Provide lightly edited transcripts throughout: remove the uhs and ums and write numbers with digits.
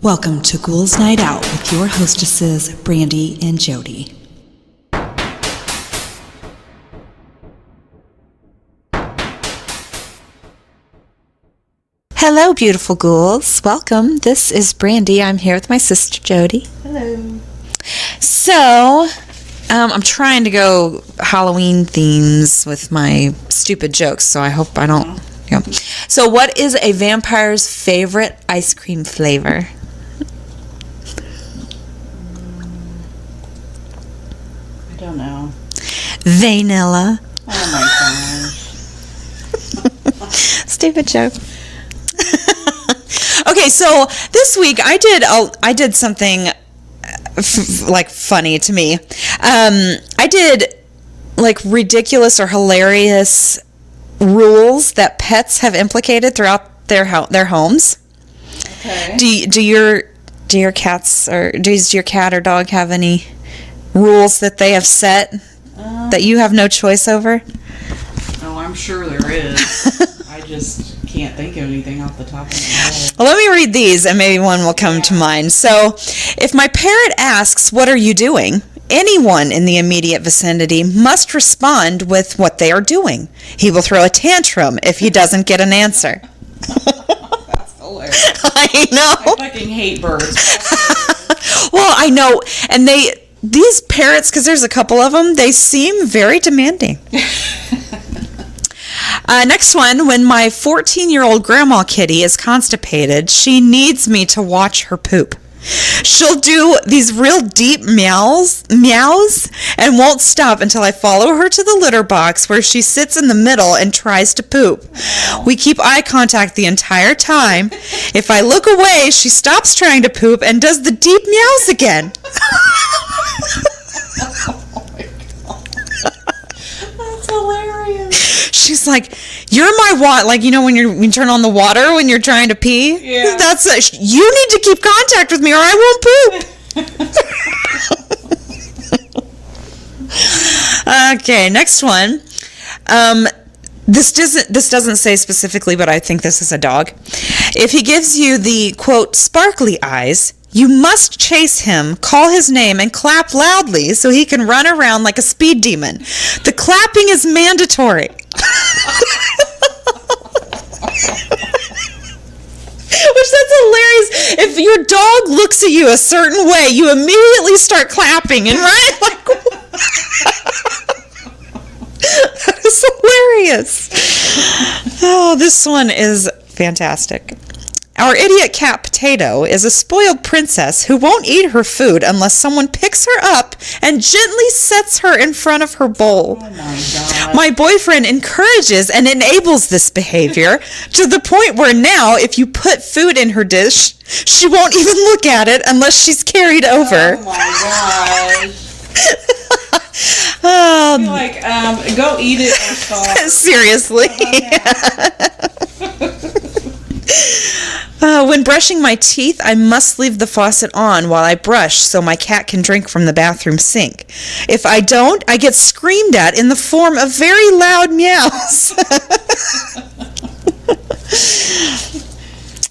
Welcome to Ghouls Night Out with your hostesses, Brandy and Jody. Hello, beautiful ghouls. Welcome. This is Brandy. I'm here with my sister, Jody. Hello. So, I'm trying to go Halloween themes with my stupid jokes, so I hope I don't... Yeah. So, what is a vampire's favorite ice cream flavor? I don't know. Vanilla. Oh my gosh. Stupid joke. Okay, so this week I did something like funny to me. I did like ridiculous or hilarious rules that pets have implicated throughout their homes. Okay. Do your cats or does your cat or dog have any rules that they have set that you have no choice over? Oh, I'm sure there is. I just can't think of anything off the top of my head. Well, let me read these and maybe one will come to mind. So, if my parrot asks, "What are you doing?" anyone in the immediate vicinity must respond with what they are doing. He will throw a tantrum if he doesn't get an answer. That's hilarious. I know. I fucking hate birds. Well, I know. And these parrots, because there's a couple of them, they seem very demanding. Next one, when my 14-year-old grandma kitty is constipated, she needs me to watch her poop. She'll do these real deep meows, and won't stop until I follow her to the litter box where she sits in the middle and tries to poop. We keep eye contact the entire time. If I look away, she stops trying to poop and does the deep meows again. That's hilarious. She's like, "You're my what?" Like, you know, when you turn on the water when you're trying to pee. Yeah. You need to keep contact with me, or I won't poop. Okay, next one. This doesn't say specifically, but I think this is a dog. If he gives you the quote sparkly eyes, you must chase him, call his name, and clap loudly so he can run around like a speed demon. The clapping is mandatory. Which, that's hilarious. If your dog looks at you a certain way, you immediately start clapping and run like... That is hilarious. Oh, this one is fantastic. Our idiot cat Potato is a spoiled princess who won't eat her food unless someone picks her up and gently sets her in front of her bowl. Oh my god. My boyfriend encourages and enables this behavior to the point where now if you put food in her dish, she won't even look at it unless she's carried over. Oh my gosh. Oh, I feel like, go eat it or stop. seriously. When brushing my teeth, I must leave the faucet on while I brush so my cat can drink from the bathroom sink. If I don't, I get screamed at in the form of very loud meows.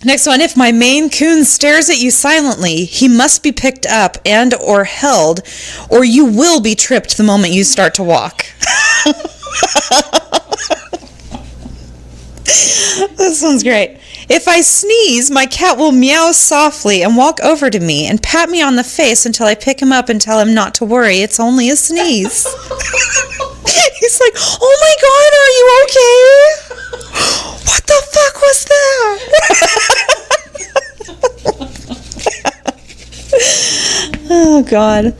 Next one, if my Maine Coon stares at you silently, he must be picked up and or held, or you will be tripped the moment you start to walk. This one's great. If I sneeze, my cat will meow softly and walk over to me and pat me on the face until I pick him up and tell him not to worry, it's only a sneeze. He's like, "Oh my god, are you okay? What the fuck was that?" Oh god.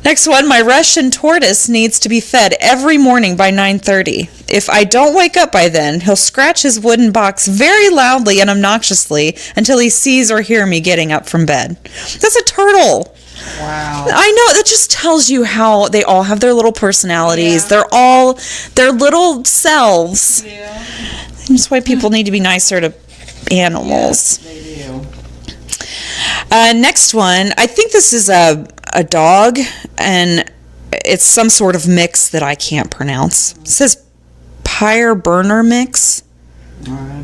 Next one, my Russian tortoise needs to be fed every morning by 9:30. If I don't wake up by then, he'll scratch his wooden box very loudly and obnoxiously until he sees or hears me getting up from bed. That's a turtle. Wow. I know, that just tells you how they all have their little personalities. Yeah. They're all their little selves. Yeah. That's why people need to be nicer to animals. Yes, they do. Next one, I think this is a dog, and it's some sort of mix that I can't pronounce. It says Pyre Burner Mix.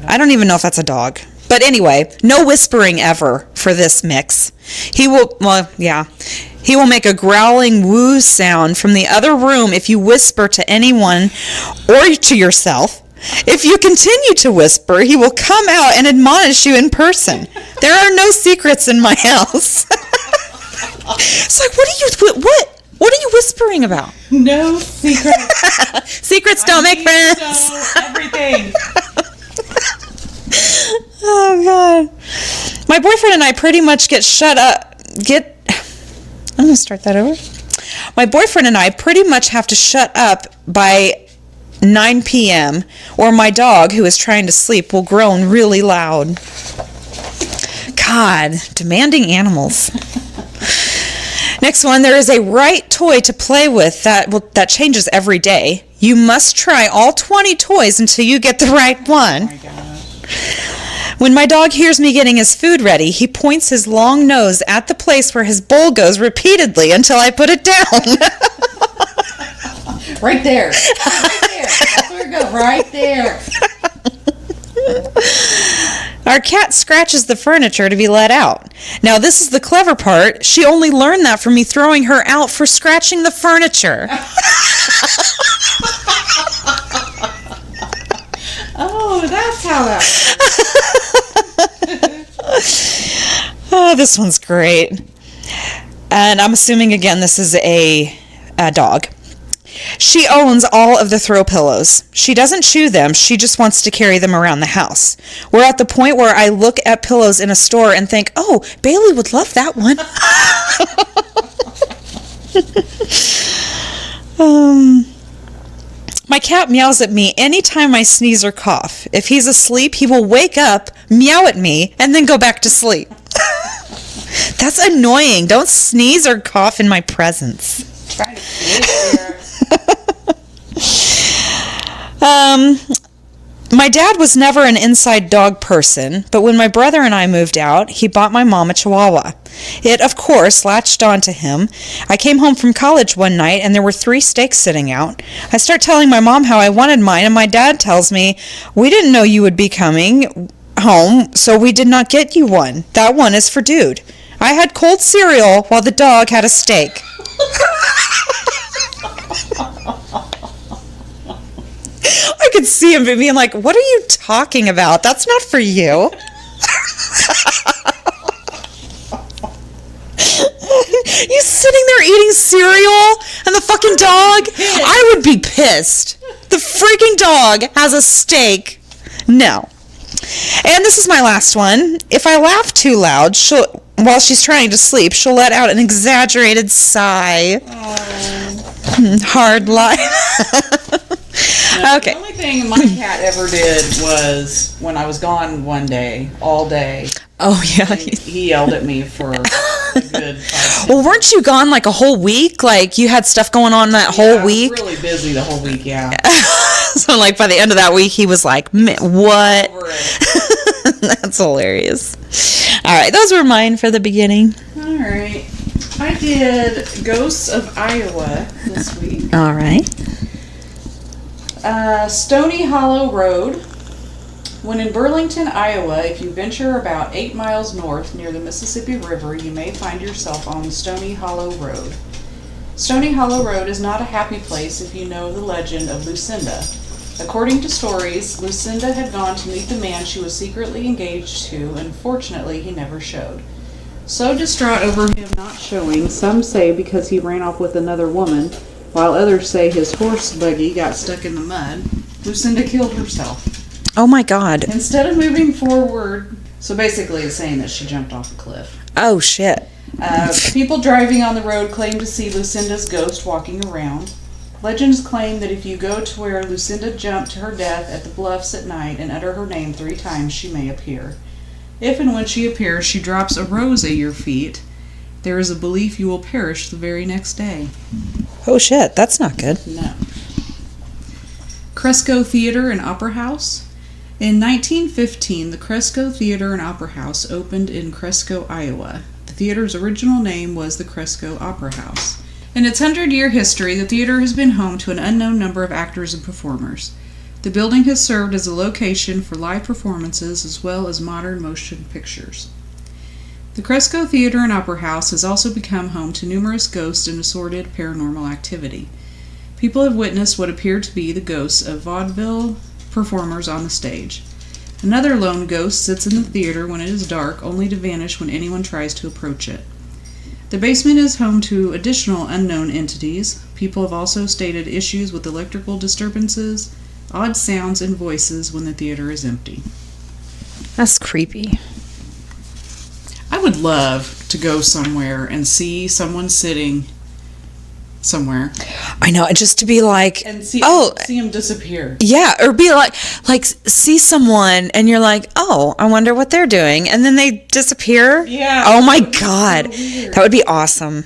I don't even know if that's a dog. But anyway, no whispering ever for this mix. He will make a growling woo sound from the other room if you whisper to anyone or to yourself. If you continue to whisper, he will come out and admonish you in person. There are no secrets in my house. It's like, what are you whispering about? No secrets. Secrets don't make friends. Know everything. Oh, God. My boyfriend and I pretty much I'm going to start that over. My boyfriend and I pretty much have to shut up by 9 p.m. or my dog, who is trying to sleep, will groan really loud. God, demanding animals. Next one, there is a right toy to play with that changes every day. You must try all 20 toys until you get the right one. Oh my gosh. When my dog hears me getting his food ready, he points his long nose at the place where his bowl goes repeatedly until I put it down. Right there. Right there. That's where it goes. Right there. Our cat scratches the furniture to be let out. Now, this is the clever part. She only learned that from me throwing her out for scratching the furniture. Oh, that's how that Oh, this one's great. And I'm assuming, again, this is a dog. She owns all of the throw pillows. She doesn't chew them. She just wants to carry them around the house. We're at the point where I look at pillows in a store and think, oh, Bailey would love that one. My cat meows at me anytime I sneeze or cough. If he's asleep, he will wake up, meow at me, and then go back to sleep. That's annoying. Don't sneeze or cough in my presence. trying to get here. My dad was never an inside dog person, but when my brother and I moved out, he bought my mom a Chihuahua. It, of course, latched onto him. I came home from college one night, and there were 3 steaks sitting out. I start telling my mom how I wanted mine, and my dad tells me, we didn't know you would be coming home, so we did not get you one. That one is for Dude. I had cold cereal while the dog had a steak. I could see him being like, what are you talking about? That's not for you. You sitting there eating cereal and the fucking dog? I would be pissed. The freaking dog has a steak. No. And this is my last one. If I laugh too loud, while she's trying to sleep, she'll let out an exaggerated sigh. Hard life. No, Okay. The only thing my cat ever did was when I was gone one day, all day. Oh, yeah. He yelled at me for a good 5 Well, weren't you gone like a whole week? Like, you had stuff going on that whole I week? was really busy the whole week, yeah. So, like, by the end of that week, he was like, what? Over it. That's hilarious. All right, those were mine for the beginning. All right. I did Ghosts of Iowa this week. All right. Stony Hollow Road. When in Burlington, Iowa, if you venture about 8 miles north near the Mississippi River, you may find yourself on Stony Hollow Road. Stony Hollow Road is not a happy place if you know the legend of Lucinda. According to stories, Lucinda had gone to meet the man she was secretly engaged to, and fortunately he never showed. So distraught over him not showing, some say because he ran off with another woman, while others say his horse buggy got stuck in the mud, Lucinda killed herself. Oh, my God. Instead of moving forward, so basically it's saying that she jumped off a cliff. Oh, shit. People driving on the road claim to see Lucinda's ghost walking around. Legends claim that if you go to where Lucinda jumped to her death at the bluffs at night and utter her name 3 times, she may appear. If and when she appears, she drops a rose at your feet. There is a belief you will perish the very next day. Oh, shit. That's not good. No. Cresco Theater and Opera House. In 1915, the Cresco Theater and Opera House opened in Cresco, Iowa. The theater's original name was the Cresco Opera House. In its 100-year history, the theater has been home to an unknown number of actors and performers. The building has served as a location for live performances as well as modern motion pictures. The Cresco Theater and Opera House has also become home to numerous ghosts and assorted paranormal activity. People have witnessed what appeared to be the ghosts of vaudeville performers on the stage. Another lone ghost sits in the theater when it is dark, only to vanish when anyone tries to approach it. The basement is home to additional unknown entities. People have also stated issues with electrical disturbances, odd sounds, and voices when the theater is empty. That's creepy. I would love to go somewhere and see someone sitting somewhere. I know, just to be like, And see him disappear. yeah, or be like see someone and you're like, oh, I wonder what they're doing, and then they disappear. Yeah. Oh my That would be so God, weird. that would be awesome.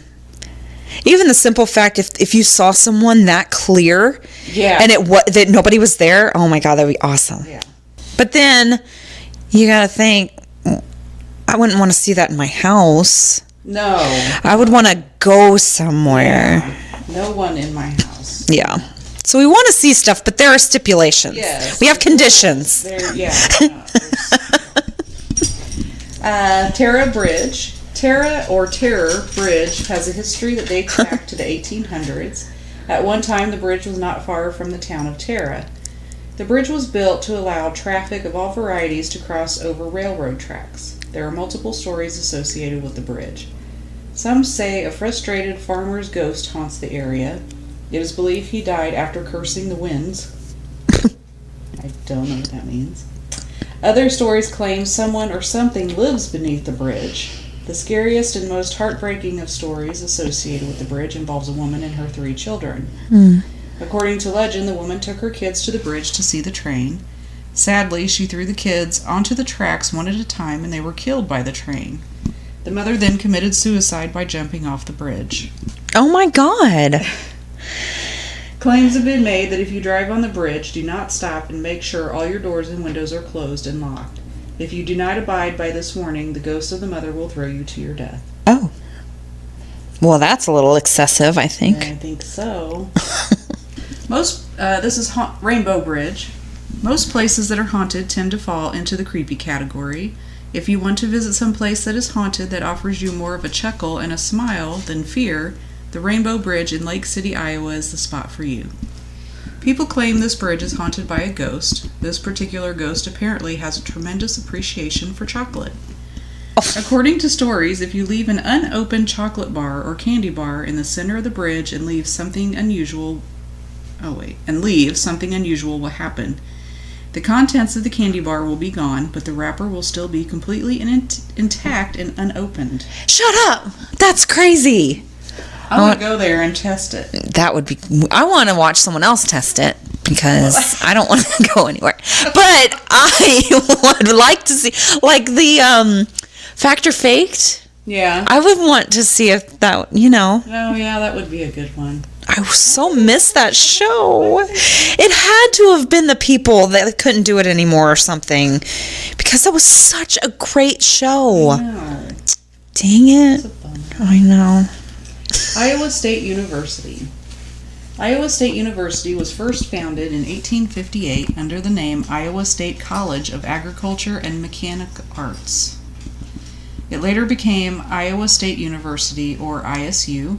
Even the simple fact, if you saw someone that clear, Yeah. and that nobody was there, oh my God, that'd be awesome. Yeah. But then you gotta think, I wouldn't want to see that in my house. No. I would want to go somewhere. No one in my house. Yeah. So we want to see stuff, but there are stipulations. Yes. We have conditions. There, yeah. Tara Bridge. Terror Bridge has a history that dates back to the 1800s. At one time, the bridge was not far from the town of Tara. The bridge was built to allow traffic of all varieties to cross over railroad tracks. There are multiple stories associated with the bridge. Some say a frustrated farmer's ghost haunts the area. It is believed he died after cursing the winds. I don't know what that means. Other stories claim someone or something lives beneath the bridge. The scariest and most heartbreaking of stories associated with the bridge involves a woman and her 3 children. According to legend, the woman took her kids to the bridge to see the train. Sadly, she threw the kids onto the tracks one at a time and they were killed by the train. The mother then committed suicide by jumping off the bridge. Oh my God. Claims have been made that if you drive on the bridge, do not stop and make sure all your doors and windows are closed and locked. If you do not abide by this warning, the ghost of the mother will throw you to your death. Oh. Well, that's a little excessive, I think. I think so. This is Rainbow Bridge. Most places that are haunted tend to fall into the creepy category. If you want to visit some place that is haunted that offers you more of a chuckle and a smile than fear, the Rainbow Bridge in Lake City, Iowa is the spot for you. People claim this bridge is haunted by a ghost. This particular ghost apparently has a tremendous appreciation for chocolate. According to stories, if you leave an unopened chocolate bar or candy bar in the center of the bridge and leave something unusual will happen. The contents of the candy bar will be gone, but the wrapper will still be completely intact and unopened. Shut up. That's crazy. I want to go there and test it. That would be. I want to watch someone else test it because I don't want to go anywhere. But I would like to see, like the Fact or Faked. Yeah. I would want to see if that, Oh, yeah, that would be a good one. I so miss that show. It had to have been the people that couldn't do it anymore or something, because that was such a great show. No. Dang it. That's a bummer. I know. Iowa State University. Iowa State University was first founded in 1858 under the name Iowa State College of Agriculture and Mechanic Arts. It later became Iowa State University, or ISU.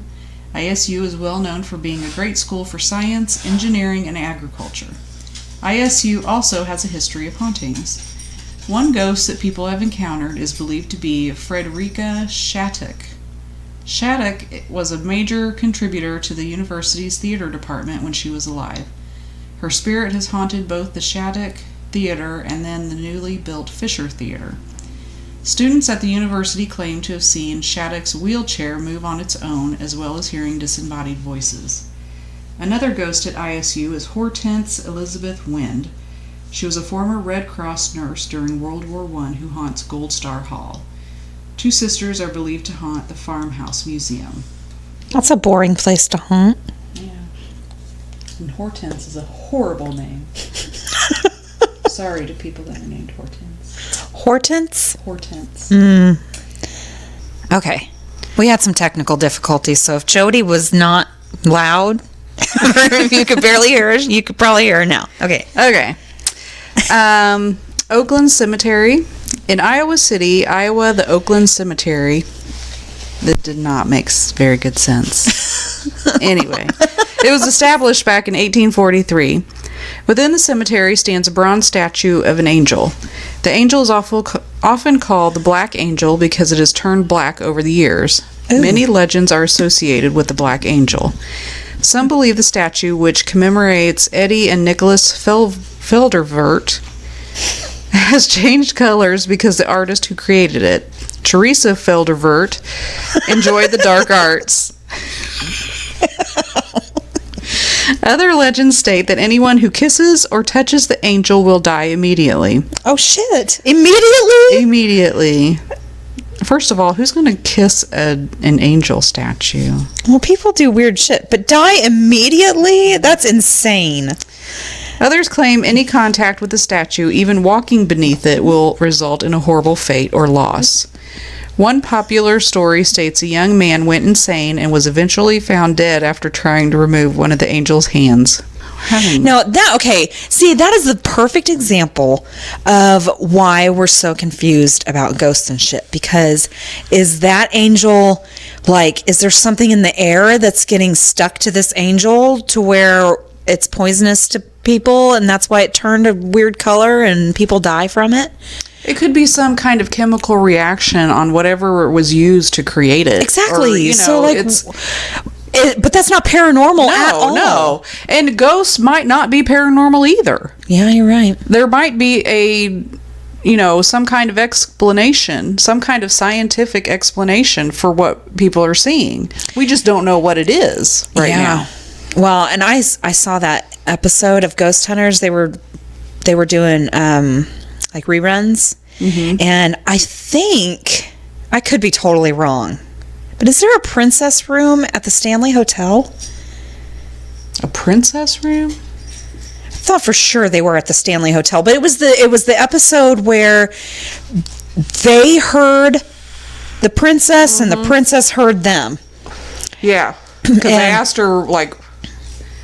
ISU is well known for being a great school for science, engineering, and agriculture. ISU also has a history of hauntings. One ghost that people have encountered is believed to be Frederica Shattuck. Shattuck was a major contributor to the university's theater department when she was alive. Her spirit has haunted both the Shattuck Theater and then the newly built Fisher Theater. Students at the university claim to have seen Shattuck's wheelchair move on its own, as well as hearing disembodied voices. Another ghost at ISU is Hortense Elizabeth Wind. She was a former Red Cross nurse during World War I who haunts Gold Star Hall. 2 sisters are believed to haunt the Farmhouse Museum. That's a boring place to haunt. Yeah. And Hortense is a horrible name. Sorry to people that are named Hortense. Hortense? Hortense. Okay. We had some technical difficulties, so if Jody was not loud, If you could barely hear her, you could probably hear her now. Okay. Okay. Oakland Cemetery. In Iowa City, Iowa, the Oakland Cemetery. That did not make very good sense. Anyway, it was established back in 1843. Within the cemetery stands a bronze statue of an angel. The angel is often called the Black Angel because it has turned black over the years. Ooh. Many legends are associated with the Black Angel. Some believe the statue, which commemorates Eddie and Nicholas Feldervert, has changed colors because the artist who created it, Teresa Feldervert, enjoyed the dark arts. Other legends state that anyone who kisses or touches the angel will die immediately. Oh, shit. Immediately? Immediately. First of all, who's going to kiss an angel statue? Well, people do weird shit, but die immediately? That's insane. Others claim any contact with the statue, even walking beneath it, will result in a horrible fate or loss. One popular story states a young man went insane and was eventually found dead after trying to remove one of the angel's hands. No, see, that is the perfect example of why we're so confused about ghosts and shit. Because is that angel, like, is there something in the air that's getting stuck to this angel to where it's poisonous to people and that's why it turned a weird color and people die from it? It could be some kind of chemical reaction on whatever was used to create it. Exactly. Or, so, like, but that's not paranormal at all. No, and ghosts might not be paranormal either. Yeah, you're right. There might be some kind of explanation, some kind of scientific explanation for what people are seeing. We just don't know what it is right now. Well, and I saw that episode of Ghost Hunters. They were doing like reruns, and I think, I could be totally wrong, but is there a princess room at the Stanley Hotel? A princess room? I thought for sure they were at the Stanley Hotel, but it was the episode where they heard the princess and the princess heard them. Yeah, because they asked her, like,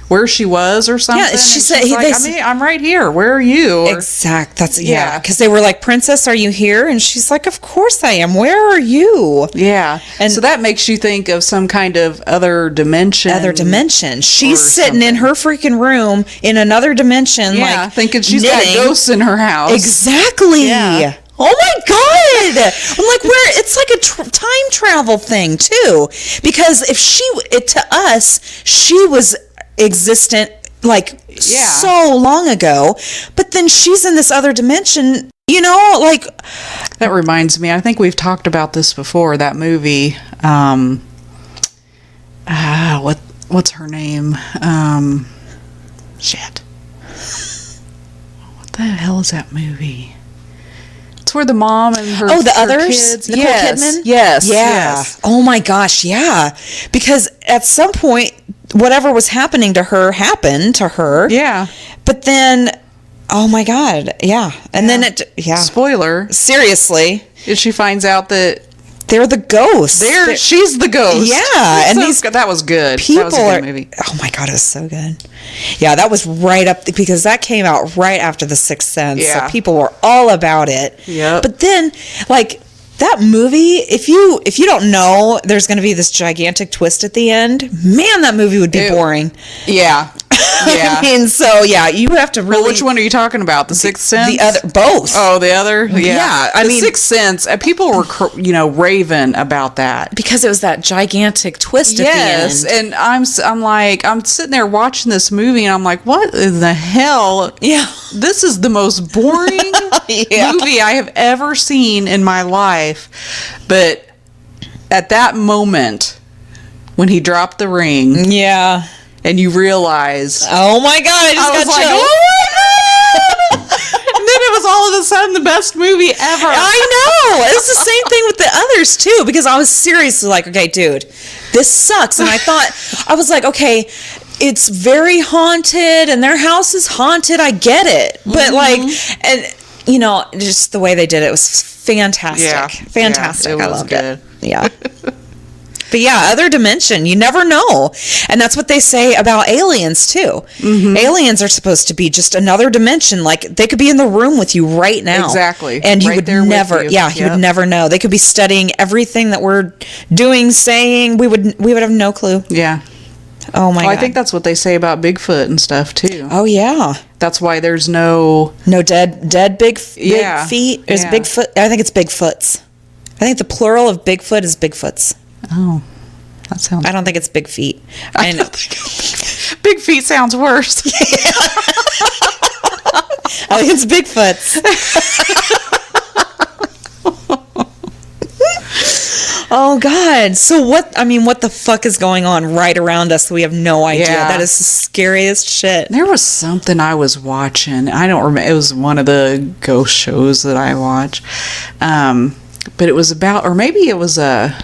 where she was or something. Yeah, she said, like, I'm right here. Where are you? Exact. Because they were like, Princess, are you here? And she's like, of course I am. Where are you? Yeah. And so that makes you think of some kind of other dimension. She's sitting in her freaking room in another dimension. Yeah, like, thinking she's knitting. got ghosts in her house. Exactly. Yeah. Oh my God! I'm like, it's like a time travel thing too, because if to us, she was existent like so long ago, but then she's in this other dimension, like. That reminds me, I think we've talked about this before, that movie, what's her name? Shit. What the hell is that movie? It's where the mom and her others kids. Nicole Kidman. Yes. Oh my gosh, yeah. Because at some point, whatever was happening to her happened to her. Yeah. But then, oh my God, yeah. And then spoiler. Seriously, she finds out that they're the ghosts. She's the ghost. Yeah, and that was good. That was a good movie. Oh my God, it was so good. Yeah, that was right up because that came out right after The Sixth Sense. Yeah. So people were all about it. Yeah. But then, like, that movie, if you don't know there's going to be this gigantic twist at the end, man, that movie would be boring. Yeah. Yeah. I mean, so yeah, you have to really. Well, which one are you talking about? The Sixth Sense? The other, both. Oh, the other. Yeah. I mean, Sixth Sense. People were, raving about that because it was that gigantic twist at the end. Yes, and I'm sitting there watching this movie, and I'm like, what in the hell? Yeah. This is the most boring movie I have ever seen in my life. But at that moment, when he dropped the ring, yeah. And you realize, oh my God, I was like, oh! And then it was all of a sudden the best movie ever. I know. It's the same thing with the others too, because I was seriously like, okay, dude, this sucks. And I was like, okay, it's very haunted and their house is haunted. I get it. But just the way they did it was fantastic. Yeah. Fantastic. Yeah, I loved it. Yeah. But yeah, other dimension. You never know. And that's what they say about aliens, too. Aliens are supposed to be just another dimension. Like, they could be in the room with you right now. Exactly. And you Right would there with never, you. you would never know. They could be studying everything that we're doing, saying. We would have no clue. Yeah. Oh, my God. I think that's what they say about Bigfoot and stuff, too. Oh, yeah. That's why there's no... No dead big feet. There's Yeah. Bigfoot. I think it's Bigfoots. I think the plural of Bigfoot is Bigfoots. Oh, that sounds... I don't think it's big feet. I know. Big feet sounds worse. I think it's Bigfoots. Oh, God. So what the fuck is going on right around us? We have no idea. Yeah. That is the scariest shit. There was something I was watching. I don't remember. It was one of the ghost shows that I watch. But it was about, or maybe it was a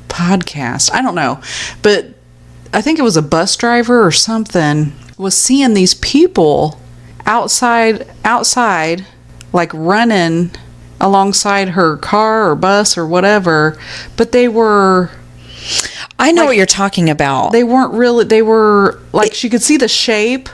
podcast. I don't know. But I think it was a bus driver or something was seeing these people outside, like running alongside her car or bus or whatever, but they were... I know what you're talking about. They weren't really... They were... Like, she could see the shape,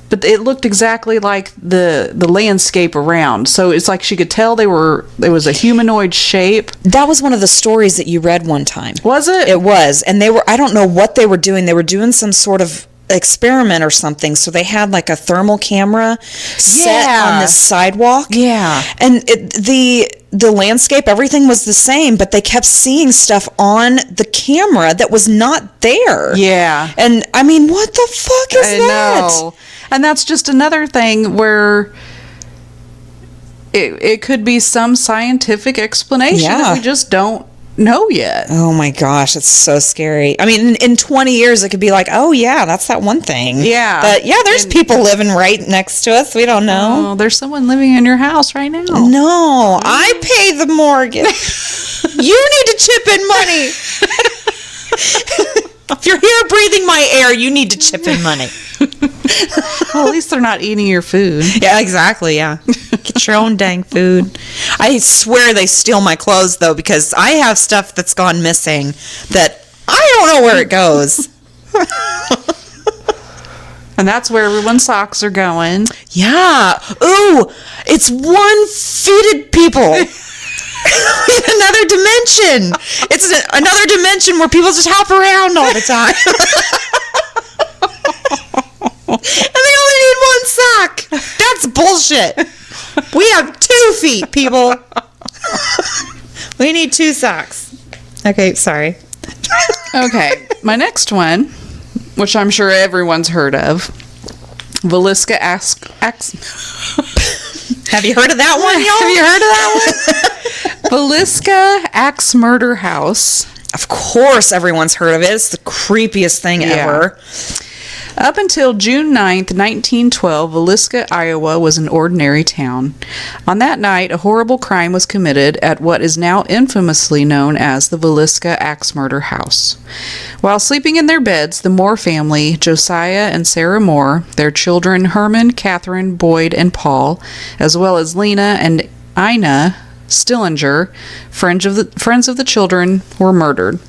but it looked exactly like the landscape around. So it's like she could tell there was a humanoid shape. That was one of the stories that you read one time. Was it? It was. And I don't know what they were doing. They were doing some sort of experiment or something. So they had like a thermal camera set on this sidewalk. Yeah. And the landscape, everything was the same, but they kept seeing stuff on the camera that was not there. Yeah. And I mean, what the fuck is that? Know. And that's just another thing where it could be some scientific explanation that we just don't know yet. Oh my gosh, it's so scary. I mean, in 20 years, it could be like, oh yeah, that's that one thing. Yeah. But yeah, there's people living right next to us. We don't know. Oh, there's someone living in your house right now. No, I pay the mortgage. You need to chip in money. If you're here breathing my air, you need to chip in money. Well, at least they're not eating your food. Yeah, exactly, yeah. Get your own dang food. I swear they steal my clothes, though, because I have stuff that's gone missing that I don't know where it goes. And that's where everyone's socks are going. Yeah. Ooh, it's one-footed people. In another dimension. It's another dimension where people just hop around all the time. And they only need one sock. That's bullshit. We have 2 feet, people. We need 2 socks. Okay, sorry. Okay, my next one, which I'm sure everyone's heard of, Villisca Have you heard of that one, y'all? Have you heard of that one? Villisca Axe Murder House. Of course everyone's heard of it. It's the creepiest thing ever. Up until June 9th, 1912, Villisca, Iowa was an ordinary town. On that night, a horrible crime was committed at what is now infamously known as the Villisca Axe Murder House. While sleeping in their beds, the Moore family, Josiah and Sarah Moore, their children Herman, Catherine, Boyd, and Paul, as well as Lena and Ina Stillinger, friends of the children, were murdered.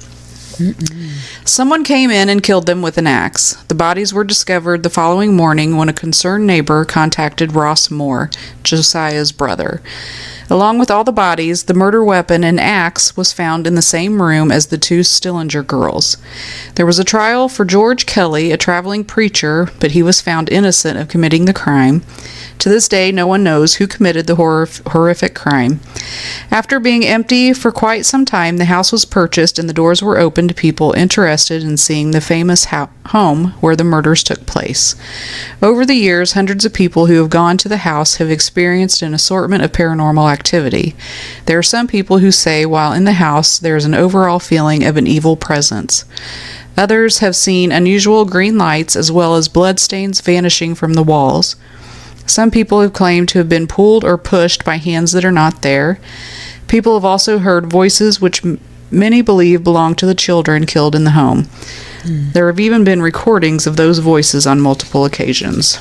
Someone came in and killed them with an axe. The bodies were discovered the following morning when a concerned neighbor contacted Ross Moore, Josiah's brother. Along with all the bodies, the murder weapon, an axe, was found in the same room as the 2 Stillinger girls. There was a trial for George Kelly, a traveling preacher, but he was found innocent of committing the crime. To this day, no one knows who committed the horrific crime. After being empty for quite some time, the house was purchased and the doors were opened to people interested in seeing the famous home where the murders took place. Over the years, hundreds of people who have gone to the house have experienced an assortment of paranormal activity. There are some people who say while in the house there is an overall feeling of an evil presence. Others have seen unusual green lights as well as bloodstains vanishing from the walls. Some people have claimed to have been pulled or pushed by hands that are not there. People have also heard voices which many believe belong to the children killed in the home. There have even been recordings of those voices on multiple occasions.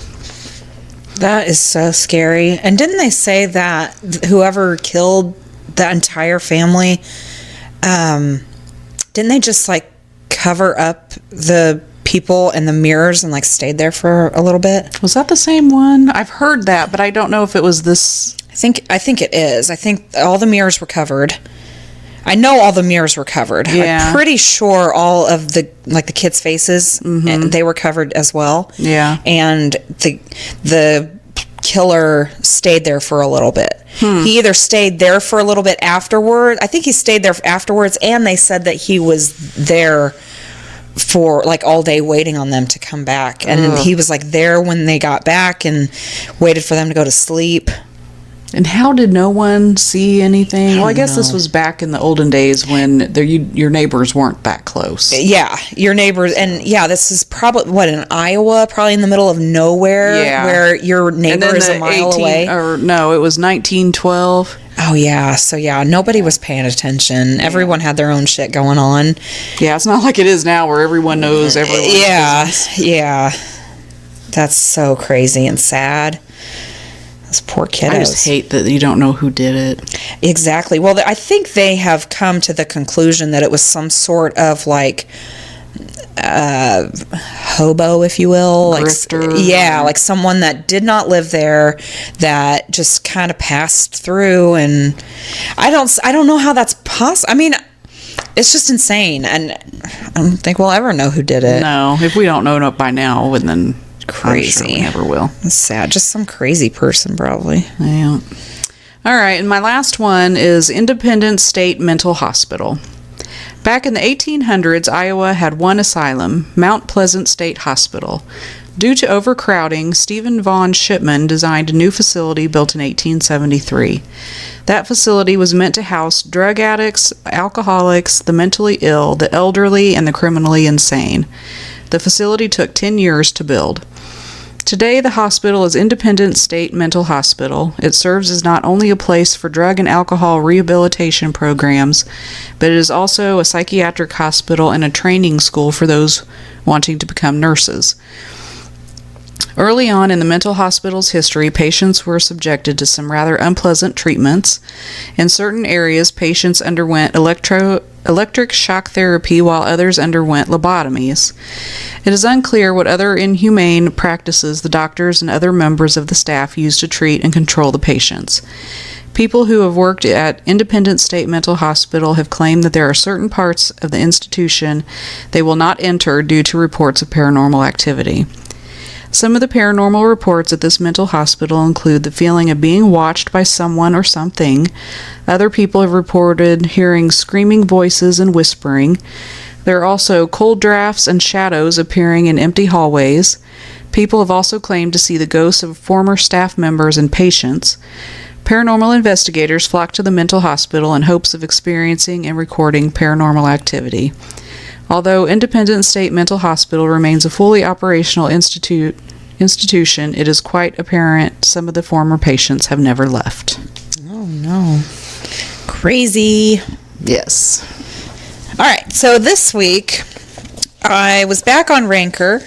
That is so scary. And didn't they say that whoever killed the entire family didn't they just like cover up the people and the mirrors and like stayed there for a little bit? Was that the same one? I've heard that, but I don't know if it was this. I think it is. I think all the mirrors were covered. I know all the mirrors were covered. Yeah. I'm pretty sure all of the kids' faces, and they were covered as well. Yeah. And the killer stayed there for a little bit. He either stayed there for a little bit afterward. I think he stayed there afterwards, and they said that he was there for like all day waiting on them to come back. And he was like there when they got back and waited for them to go to sleep. And how did no one see anything? Well, I guess this was back in the olden days when your neighbors weren't that close. Yeah, your neighbors. And yeah, this is probably, in Iowa? Probably in the middle of nowhere, where your neighbor is a mile away. Or no, it was 1912. Oh, yeah. So, yeah, nobody was paying attention. Yeah. Everyone had their own shit going on. Yeah, it's not like it is now where everyone knows everyone. Yeah. That's so crazy and sad. Those poor kiddos. I just hate that you don't know who did it. Exactly. Well, I think they have come to the conclusion that it was some sort of like hobo, if you will. Grifter. Like someone that did not live there, that just kind of passed through. And I don't know how that's possible. I mean, it's just insane. And I don't think we'll ever know who did it. No, if we don't know it by now, then crazy. I'm sure we never will. It's sad. Just some crazy person, probably. Yeah. All right, and my last one is Independence State Mental Hospital. Back in the 1800s, Iowa had one asylum, Mount Pleasant State Hospital. Due to overcrowding, Stephen Von Shipman designed a new facility built in 1873. That facility was meant to house drug addicts, alcoholics, the mentally ill, the elderly, and the criminally insane. The facility took 10 years to build. Today, the hospital is Independence State Mental Hospital. It serves as not only a place for drug and alcohol rehabilitation programs, but it is also a psychiatric hospital and a training school for those wanting to become nurses. Early on in the mental hospital's history, patients were subjected to some rather unpleasant treatments. In certain areas, patients underwent electric shock therapy while others underwent lobotomies. It is unclear what other inhumane practices the doctors and other members of the staff used to treat and control the patients. People who have worked at Independence State Mental Hospital have claimed that there are certain parts of the institution they will not enter due to reports of paranormal activity. Some of the paranormal reports at this mental hospital include the feeling of being watched by someone or something. Other people have reported hearing screaming voices and whispering. There are also cold drafts and shadows appearing in empty hallways. People have also claimed to see the ghosts of former staff members and patients. Paranormal investigators flock to the mental hospital in hopes of experiencing and recording paranormal activity. Although Independence State Mental Hospital remains a fully operational institution, it is quite apparent some of the former patients have never left. Oh, no. Crazy. Yes. All right, so this week I was back on Ranker,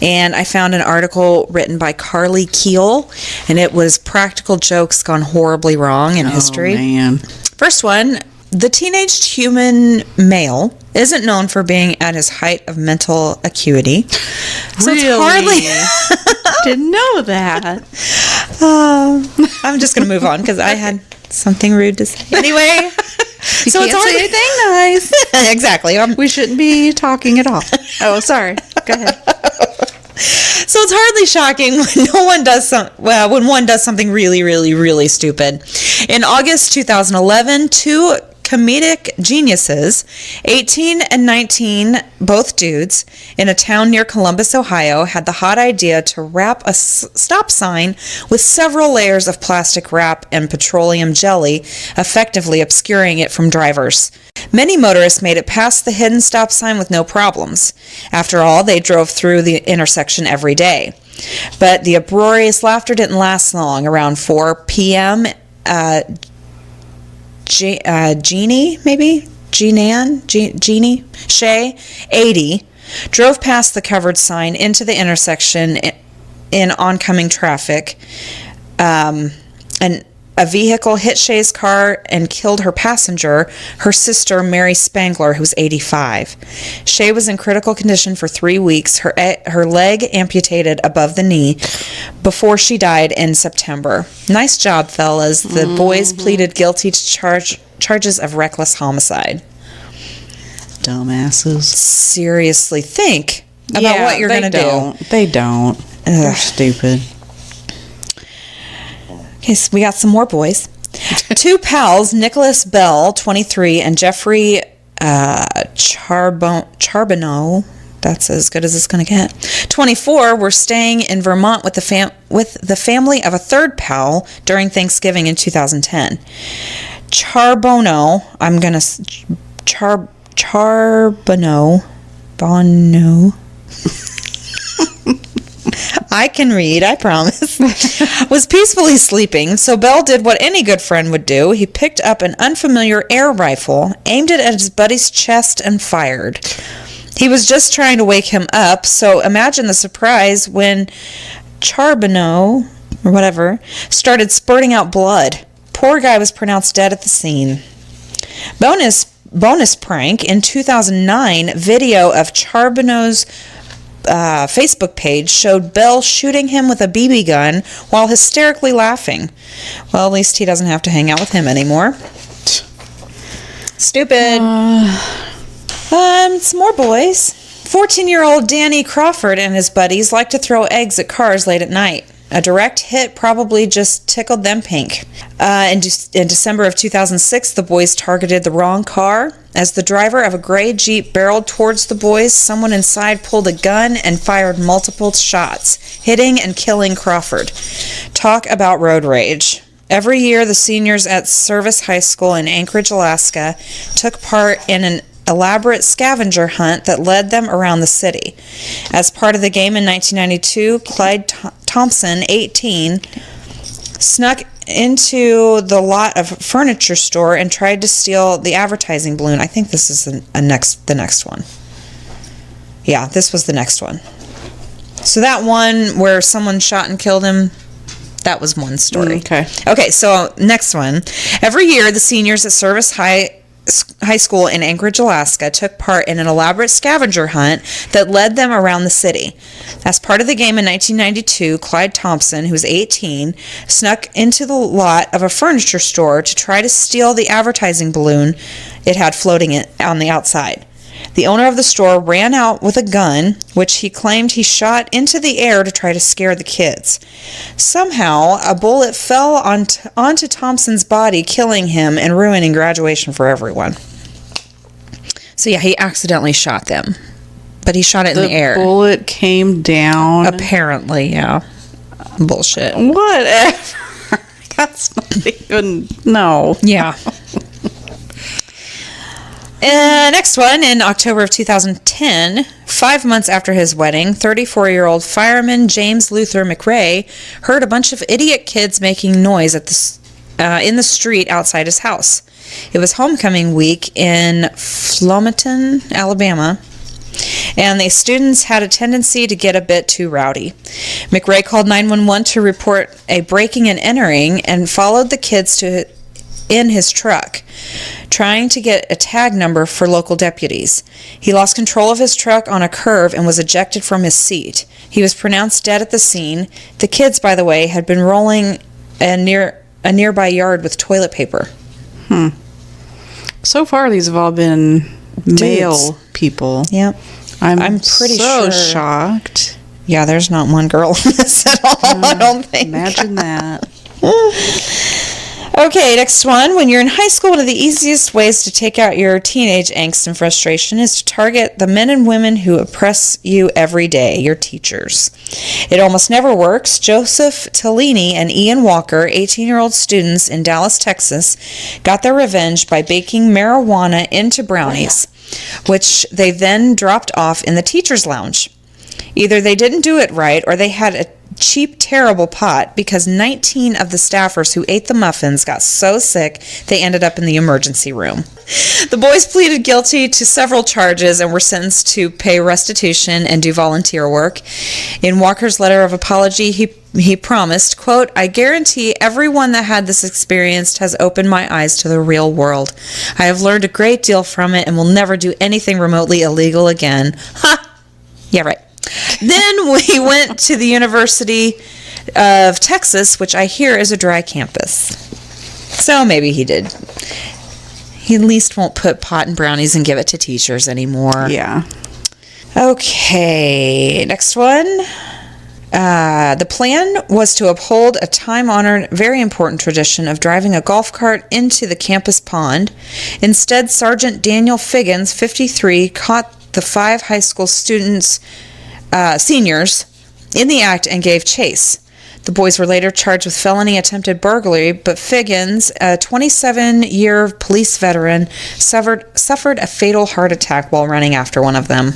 and I found an article written by Carly Keel, and it was practical jokes gone horribly wrong in history. Oh, man. First one, the teenaged human male isn't known for being at his height of mental acuity. So really? It's hardly... Didn't know that. I'm just going to move on because I had something rude to say. Anyway... So it's hardly anything nice. Exactly. We shouldn't be talking at all. Oh, sorry. Go ahead. So it's hardly shocking when one does something really, really, really stupid. In August 2011, two comedic geniuses, 18 and 19, both dudes, in a town near Columbus, Ohio, had the hot idea to wrap a stop sign with several layers of plastic wrap and petroleum jelly, effectively obscuring it from drivers. Many motorists made it past the hidden stop sign with no problems. After all, they drove through the intersection every day. But the uproarious laughter didn't last long. Around 4 p.m., Jeannie, Shea, 80, drove past the covered sign into the intersection in oncoming traffic, and a vehicle hit Shay's car and killed her passenger, her sister Mary Spangler, who's 85. Shay was in critical condition for 3 weeks, her leg amputated above the knee, before she died in September. Nice job, fellas. The boys pleaded guilty to charges of reckless homicide. Dumbasses. Seriously, think about what you're going to do. They don't. They're stupid. Okay, so we got some more boys. Two pals, Nicholas Bell, 23, and Jeffrey Charbonneau, that's as good as it's going to get, 24, were staying in Vermont with the family of a third pal during Thanksgiving in 2010. Charbonneau, I'm going to... Charbonneau. I can read, I promise. Was peacefully sleeping, so Bell did what any good friend would do. He picked up an unfamiliar air rifle, aimed it at his buddy's chest, and fired. He was just trying to wake him up, so imagine the surprise when Charbonneau, or whatever, started spurting out blood. Poor guy was pronounced dead at the scene. Bonus prank, in 2009, video of Charbonneau's Facebook page showed Bell shooting him with a BB gun while hysterically laughing. Well, at least he doesn't have to hang out with him anymore. Stupid. Some more boys. 14-year-old Danny Crawford and his buddies like to throw eggs at cars late at night. A direct hit probably just tickled them pink. In December of 2006, the boys targeted the wrong car. As the driver of a gray Jeep barreled towards the boys, someone inside pulled a gun and fired multiple shots, hitting and killing Crawford. Talk about road rage. Every year, the seniors at Service High School in Anchorage, Alaska, took part in an elaborate scavenger hunt that led them around the city. As part of the game in 1992, Clyde Thompson, 18, snuck into the lot of a furniture store and tried to steal the advertising balloon. I think this is the next one. Yeah, this was the next one. So that one where someone shot and killed him, that was one story. Okay, so next one. Every year, the seniors at Service High School in Anchorage, Alaska, took part in an elaborate scavenger hunt that led them around the city. As part of the game in 1992, Clyde Thompson, who was 18, snuck into the lot of a furniture store to try to steal the advertising balloon it had floating on the outside. The owner of the store ran out with a gun, which he claimed he shot into the air to try to scare the kids. Somehow, a bullet fell onto Thompson's body, killing him and ruining graduation for everyone. So yeah, he accidentally shot them. But he shot it in the air. The bullet came down. Apparently, yeah. Bullshit. Whatever. That's not even... No. Yeah. Next one, in October of 2010, 5 months after his wedding, 34-year-old fireman James Luther McRae heard a bunch of idiot kids making noise in the street outside his house. It was homecoming week in Flomaton, Alabama, and the students had a tendency to get a bit too rowdy. McRae called 911 to report a breaking and entering and followed the kids in his truck, trying to get a tag number for local deputies. He lost control of his truck on a curve and was ejected from his seat. He was pronounced dead at the scene. The kids, by the way, had been rolling a nearby yard with toilet paper. So far, these have all been male people. Yep. I'm pretty so sure. shocked. Yeah, there's not one girl in this at all, I don't think. Imagine that. Okay, next one. When you're in high school, one of the easiest ways to take out your teenage angst and frustration is to target the men and women who oppress you every day, your teachers. It almost never works. Joseph Tellini and Ian Walker, 18-year-old students in Dallas, Texas, got their revenge by baking marijuana into brownies, which they then dropped off in the teacher's lounge. Either they didn't do it right or they had cheap, terrible pot because 19 of the staffers who ate the muffins got so sick they ended up in the emergency room. The boys pleaded guilty to several charges and were sentenced to pay restitution and do volunteer work. In Walker's letter of apology, he promised, quote, "I guarantee everyone that had this experience has opened my eyes to the real world. I have learned a great deal from it and will never do anything remotely illegal again." Ha! Yeah, right. Then we went to the University of Texas, which I hear is a dry campus. So maybe he did. He at least won't put pot in brownies and give it to teachers anymore. Yeah. Okay, next one. The plan was to uphold a time-honored, very important tradition of driving a golf cart into the campus pond. Instead, Sergeant Daniel Figgins, 53, caught the 5 high school students, seniors, in the act and gave chase. The boys were later charged with felony attempted burglary, but Figgins, a 27-year police veteran, suffered a fatal heart attack while running after one of them.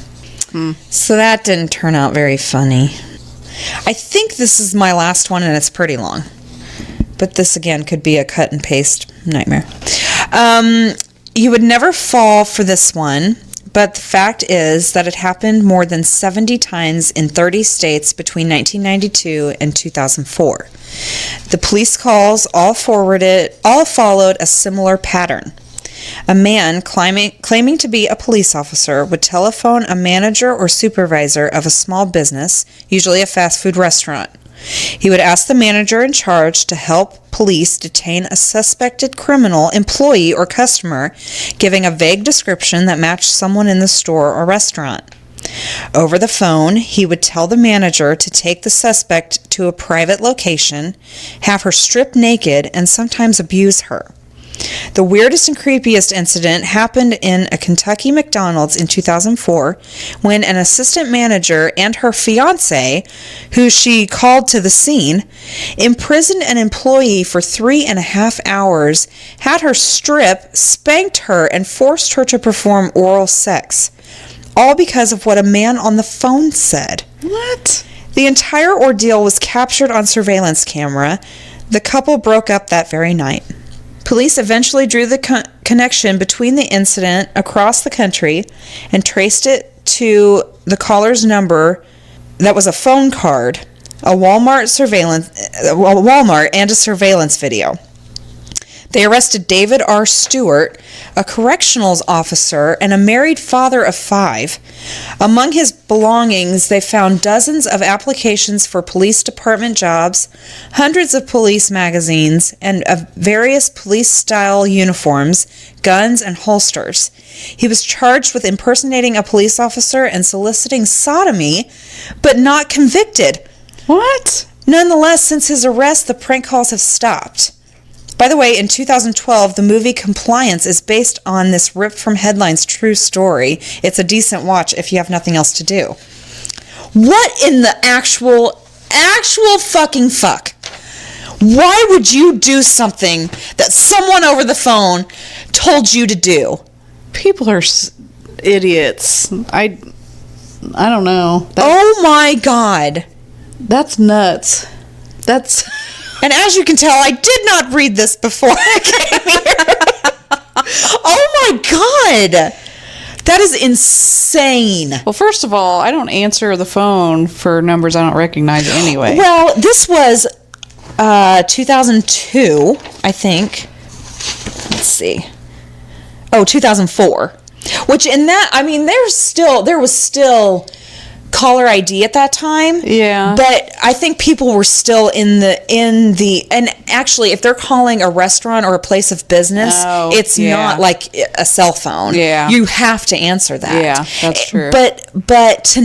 So that didn't turn out very funny. I think this is my last one, and it's pretty long. But this, again, could be a cut and paste nightmare. You would never fall for this one, but the fact is that it happened more than 70 times in 30 states between 1992 and 2004. The police calls all followed a similar pattern. A man claiming to be a police officer would telephone a manager or supervisor of a small business, usually a fast food restaurant. He would ask the manager in charge to help police detain a suspected criminal, employee, or customer, giving a vague description that matched someone in the store or restaurant. Over the phone, he would tell the manager to take the suspect to a private location, have her stripped naked, and sometimes abuse her. The weirdest and creepiest incident happened in a Kentucky McDonald's in 2004 when an assistant manager and her fiancé, who she called to the scene, imprisoned an employee for 3.5 hours, had her strip, spanked her, and forced her to perform oral sex. All because of what a man on the phone said. What? The entire ordeal was captured on surveillance camera. The couple broke up that very night. Police eventually drew the connection between the incident across the country and traced it to the caller's number that was a phone card, a Walmart and a surveillance video. They arrested David R. Stewart, a correctionals officer and a married father of 5. Among his belongings, they found dozens of applications for police department jobs, hundreds of police magazines, and various police-style uniforms, guns, and holsters. He was charged with impersonating a police officer and soliciting sodomy, but not convicted. What? Nonetheless, since his arrest, the prank calls have stopped. By the way, in 2012, the movie Compliance is based on this ripped from headlines true story. It's a decent watch if you have nothing else to do. What in the actual fucking fuck? Why would you do something that someone over the phone told you to do? People are idiots. I don't know. Oh my God. That's nuts. That's... And as you can tell, I did not read this before I came here. Oh my God. That is insane. Well, first of all, I don't answer the phone for numbers I don't recognize anyway. Well, this was 2002, I think. Let's see. Oh, 2004. Which in that, I mean, there was still caller ID at that time. Yeah. But I think people were still in the and actually if they're calling a restaurant or a place of business, it's not like a cell phone. Yeah. You have to answer that. Yeah, that's true. But to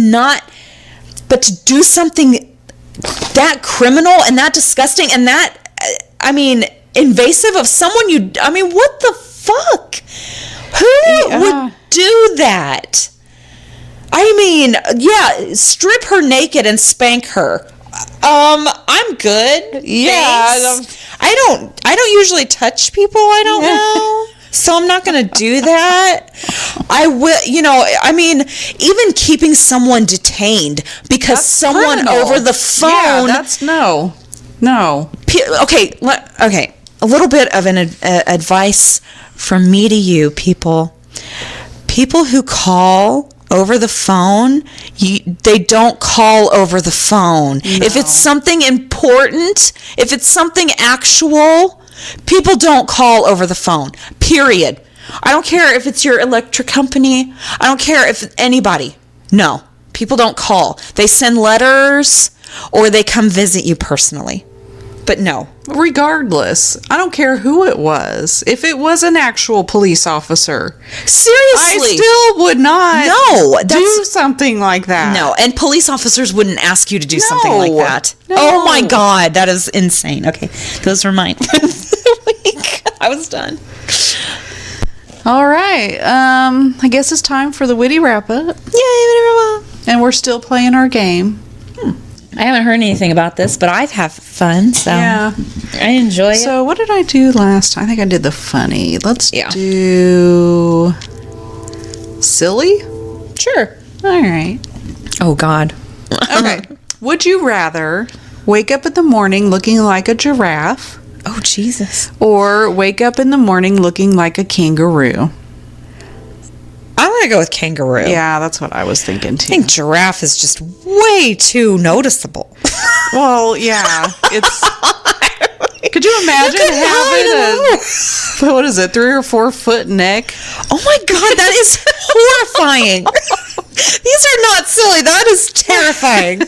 do something that criminal and that disgusting and that invasive of someone what the fuck? Who would do that? Strip her naked and spank her. I'm good. Yeah. Thanks. I don't usually touch people I don't know. So I'm not going to do that. I will, I mean, even keeping someone detained because That's someone criminal. over the phone. Yeah, that's no. Okay, a little bit of an advice from me to you, people. People who call over the phone, they don't call over the phone. No. If it's something important, if it's something actual, people don't call over the phone. Period. I don't care if it's your electric company. I don't care if it's anybody. No, people don't call. They send letters or they come visit you personally. But no. Regardless, I don't care who it was. If it was an actual police officer, Seriously. I still would not do something like that. No, and police officers wouldn't ask you to do something like No. that. No. Oh my God, that is insane. Okay, those were mine. I was done. All right. I guess it's time for the witty wrap up. Yay! And we're still playing our game. I haven't heard anything about this, but I've had fun, so Yeah. I enjoy it. So what did I do last time? I think I did the funny. Let's Yeah. do silly. Sure. All right. Oh God. Okay. Would you rather wake up in the morning looking like a giraffe Oh Jesus. or wake up in the morning looking like a kangaroo? I'm gonna go with kangaroo. Yeah, that's what I was thinking I too. think giraffe is just way too noticeable. Well, yeah, it's. Could you imagine having a what is it, 3 or 4 foot neck? Oh my God, that is horrifying. These are not silly. That is terrifying.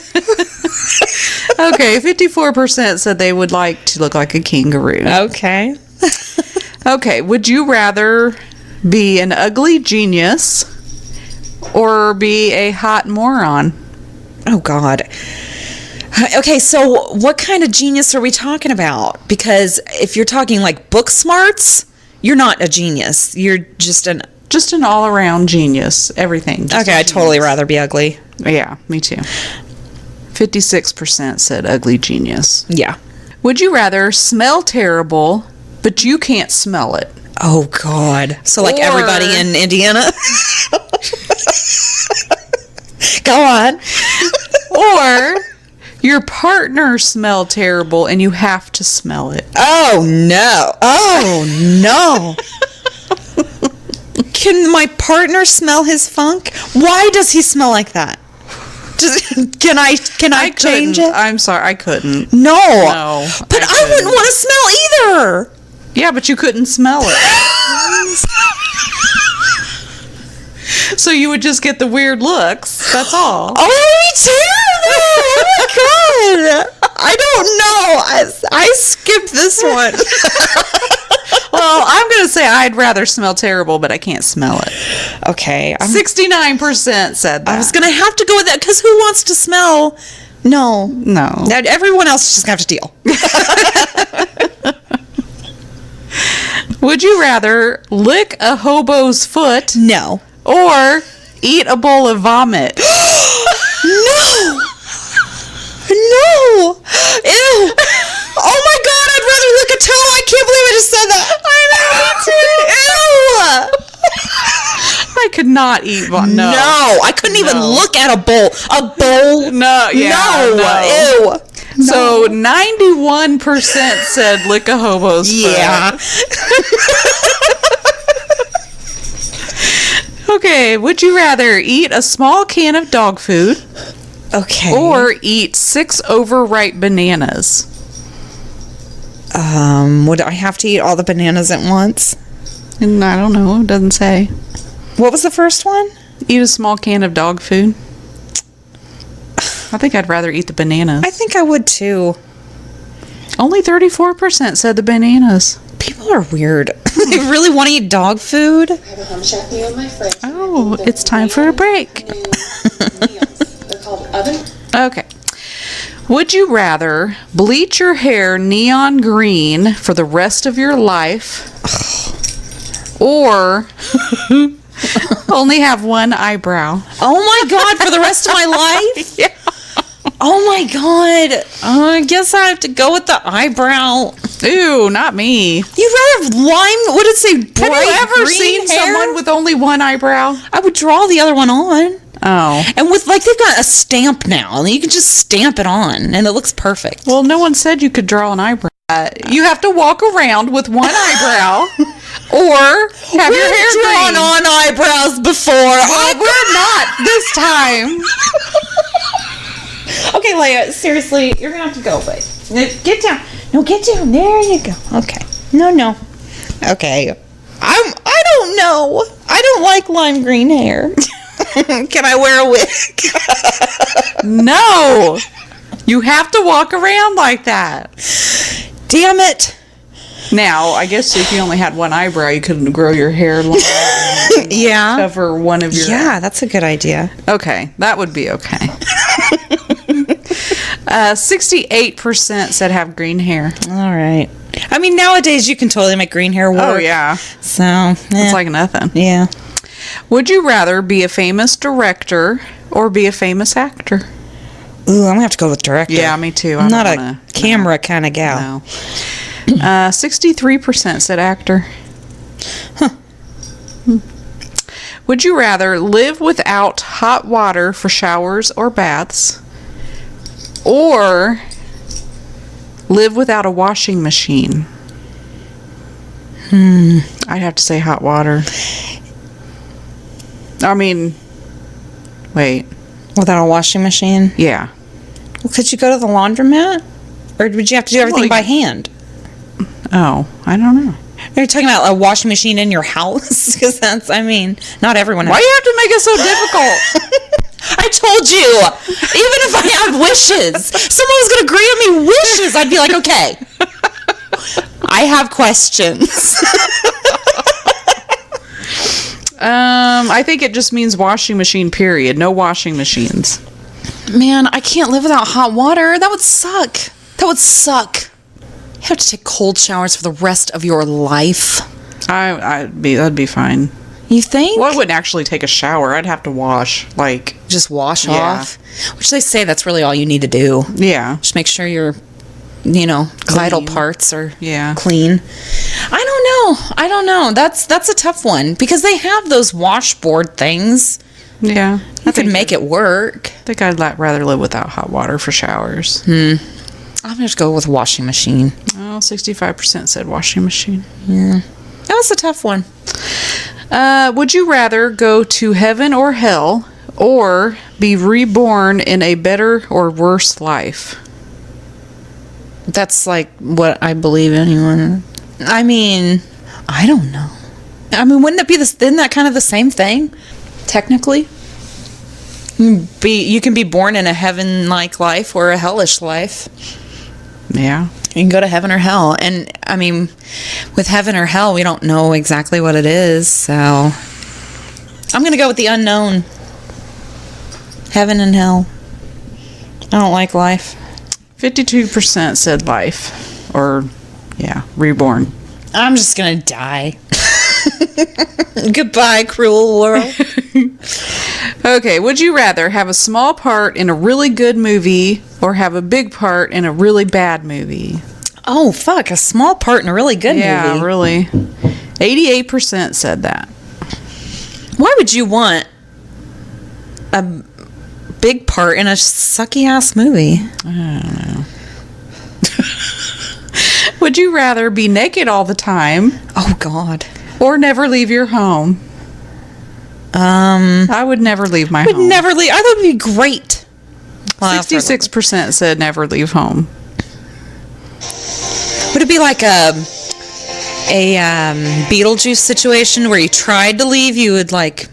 Okay, 54% said they would like to look like a kangaroo. Okay. Okay, would you rather be an ugly genius or be a hot moron? Oh God. Okay, so what kind of genius are we talking about? Because if you're talking like book smarts, you're not a genius. You're just an. Just an all-around genius. Everything. Just Okay, a I'd totally genius. rather be ugly. Yeah, me too. 56% said ugly genius. Yeah. Would you rather smell terrible, but you can't smell it? Oh God. So like Or- everybody in Indiana. Go on. Or your partner smell terrible and you have to smell it? Oh no. Oh no. Can my partner smell his funk? Why does he smell like that? Can I change couldn't. it? I'm sorry, I couldn't. No. No, But I I wouldn't couldn't. want to smell either. Yeah, but you couldn't smell it. So you would just get the weird looks. That's all. Oh, me too. Oh my God. I don't know. I skipped this one. Well, I'm going to say I'd rather smell terrible, but I can't smell it. Okay. 69% said that. I was going to have to go with that because who wants to smell? No. No. That everyone else is just going to have to deal. Would you rather lick a hobo's foot No. or eat a bowl of vomit? No. No. Ew. Oh my God, I'd rather lick a toe. I can't believe I just said that. I know, me too. Ew. I could not eat vomit. No, I couldn't even No. look at a bowl. A bowl? No, yeah, no. Ew. So 91% said lick a hobo's foot. Yeah. Okay, would you rather eat a small can of dog food Okay. or eat 6 overripe bananas? Would I have to eat all the bananas at once? And I don't know, it doesn't say. What was the first one? Eat a small can of dog food. I think I'd rather eat the bananas. I think I would too. Only 34% said the bananas. People are weird. They really want to eat dog food? I have a home chef meal in my fridge. Oh, They're it's time for a break. brand new meals. They're called oven. Okay. Would you rather bleach your hair neon green for the rest of your life or only have one eyebrow? Oh my God, for the rest of my life? Yeah. Oh my god. I guess I have to go with the eyebrow. Ooh, not me. You'd rather have lime? What did it say? Have you ever seen someone with only one eyebrow? I would draw the other one on. Oh. And with, like, they've got a stamp now, and you can just stamp it on, and it looks perfect. Well, no one said you could draw an eyebrow. You have to walk around with one eyebrow, or have your hair drawn green. on eyebrows before. Well, we're not this time. Okay, Leia, seriously, you're gonna have to go, but get down. No, get down. There you go. Okay. No. Okay. I don't know. I don't like lime green hair. Can I wear a wig? No. You have to walk around like that. Damn it. Now, I guess if you only had one eyebrow, you could grow your hair long and Yeah. cover one of your... Yeah, that's a good idea. Okay, that would be okay. 68% said have green hair. All right. I mean, nowadays you can totally make green hair work. Oh, yeah. So, It's like nothing. yeah. Would you rather be a famous director or be a famous actor? Ooh, I'm gonna have to go with director. Yeah, me too. I'm not a camera kind of gal. No. 63% said actor. Would you rather live without hot water for showers or baths, or live without a washing machine? I'd have to say hot water. I mean, wait. Without a washing machine? Yeah. Well, could you go to the laundromat? Or would you have to do everything Well, by hand? Oh, I don't know. Are you talking about a washing machine in your house? Because that's, I mean, not everyone Why has. you have to make it so difficult? I told you, even if I have wishes, someone was going to grant me wishes, I'd be like, okay, I have questions. I think it just means washing machine, period. No washing machines. Man, I can't live without hot water. That would suck. That would suck. You have to take cold showers for the rest of your life. That'd be fine. You think? Well, I wouldn't actually take a shower. I'd have to wash, like, Just wash Yeah. off. Which they say that's really all you need to do. yeah. Just make sure your, vital parts are Yeah. clean. I don't know. That's a tough one because they have those washboard things. Yeah. You could make it work. I think I'd rather live without hot water for showers. I'm gonna just go with washing machine. Oh, 65% said washing machine. That was a tough one. Would you rather go to heaven or hell, or be reborn in a better or worse life? That's like what I believe anyone. I mean, I don't know. I mean, wouldn't it be this? Isn't that kind of the same thing? Technically, you can be born in a heaven-like life or a hellish life. Yeah. You can go to heaven or hell, and I mean, with heaven or hell, we don't know exactly what it is. So, I'm gonna go with the unknown. Heaven and hell. I don't like life. 52% said life, or, yeah, reborn. I'm just gonna die. Goodbye, cruel world. Okay, would you rather have a small part in a really good movie or have a big part in a really bad movie? Oh, fuck. A small part in a really good Yeah, movie. really. 88% said that. Why would you want a big part in a sucky-ass movie? Would you rather be naked all the time Oh, God. or never leave your home? I would never leave my Would home. never leave. I thought it would be great. Well, after a little 66% said never leave home. bit. Would it be like a Beetlejuice situation where you tried to leave, you would, like,